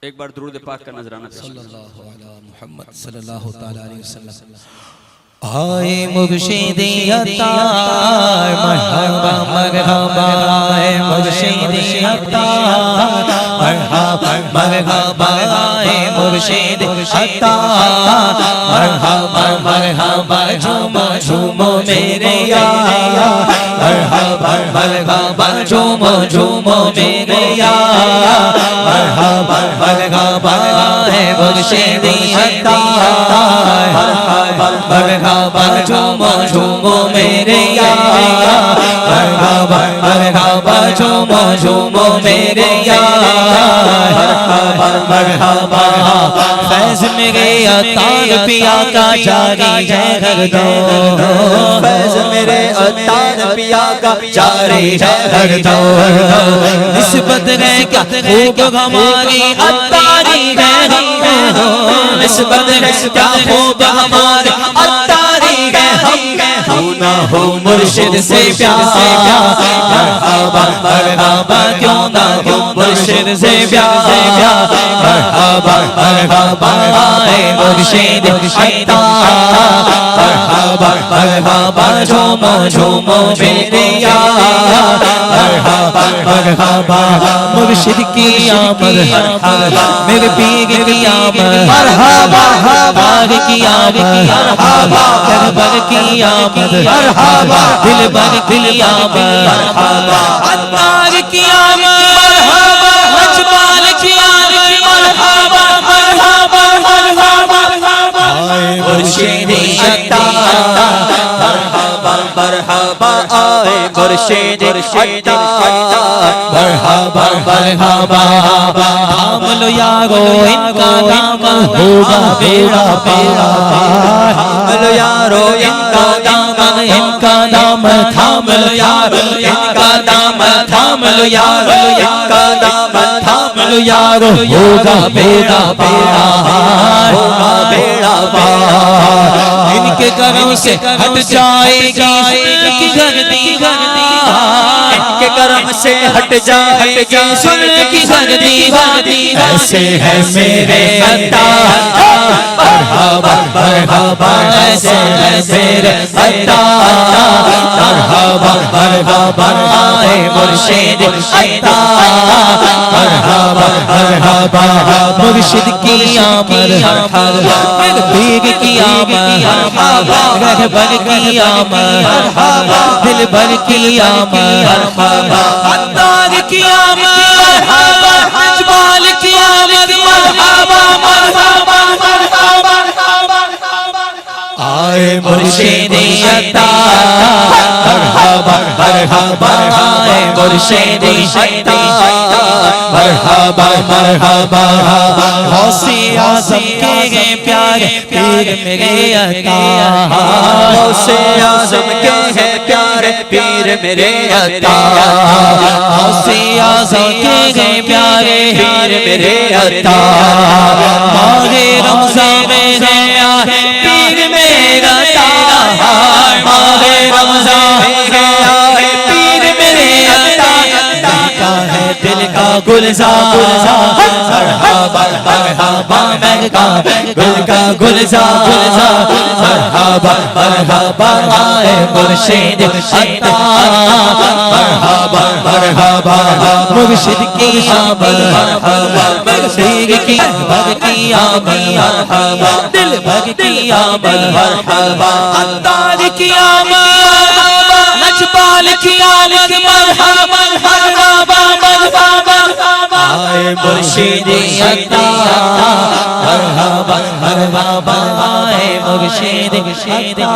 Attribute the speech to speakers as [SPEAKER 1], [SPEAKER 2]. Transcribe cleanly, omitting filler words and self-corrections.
[SPEAKER 1] ایک بار درود پاک کا نذرانہ
[SPEAKER 2] صلی اللہ علیہ محمد صلی اللہ تعالی علیہ وسلم. آئے مرشد عطار مرحبا مرحبا آئے مرشد عطار مرحبا مرحبا آئے مرشد عطار مرحبا مرحبا جھومو جھومو میرے یار مرحبا مرحبا جھومو جھومو میرے یار مرحبا مرحبا آئے مرشد عطار مرحبا جھومو جھومو میرے یار مرحبا مرحبا جھومو جھومو میرے یار مرحبا فیض میرے عطار پیا کا جاری ہے گردوں فیض میرے عطار پیا کا جاری ہے گردوں نسبت ہے کیا خوب ہماری عطاری ہے نسبت ہے کیا خوب ہماری عطاری ہے ہم نہ ہو مرشد سے پیار مرحبا مرحبا کیوں نہ ہو مرشد سے پیار مرحبا مرحبا آئے مرشد عطار مرحبا مرحبا جھومو جھومو میرے یار مرحبا مرحبا مرشد کی آمد میرے پیر کی آمد مرحبا بار کی آمد مرحبا دربر کی آمد مرحبا دل بر کی آمد مرحبا عطار کی آمد مرحبا اجمال کی آمد مرحبا مرحبا مرحبا آئے مرشد عطار مرحبا مرحبا آئے مرشد عطار مرحبا مرحبا تھام لو یارو ان کا نام ہوگا بیڑا پار تھام لو یارو ان کا دامن ان کا نام تھام لو یارو ان کا نام تھام لو یارو ان کا نام تھام لو یارو ہوگا بیڑا پار ہوگا بیڑا پار ان کے کرم سے ہٹ جائے گی گردی ان کے کرم سے ہٹ جائے گی سن کی گردی ایسے ہے میرے عطار مرحبا مرحبا ایسے ہے میرے عطار مرحبا مرحبا آئے مرشد عطار مرحبا مرحبا مرشد کی آمد میرے پیر کی آمد رہبر کی آمد دل بر کی آمد عطار کی آمد اجمال کی آمد مرحبا مرحبا مرحبا آئے مرشد عطار مرحبا مرحبا آئے مرشد عطار مرحبا مرحبا غوث اعظم کے پیارے پیر میرے عطار غوث اعظم کے پیارے پیر میرے عطار غوث اعظم کے پیارے پیر میرے عطار ماہ رمضان میں پیر میرا عطار ماہ رمضان میں پیر میرے عطار ہے دل کا گلزار مرحبا مرحبا مہنگا دل کا گلزار مرحبا مرحبا آئے مرشد عطار مرحبا مرحبا مرشد کی آمد مرحبا پیر کی بر کی آمد مرحبا دل بر کی آمد مرحبا عطار کی آمد نجبال کی آمد مرحبا مرحبا مرحبا آئے مرشد عطار مرحبا مرحبا آئے مرشد عطار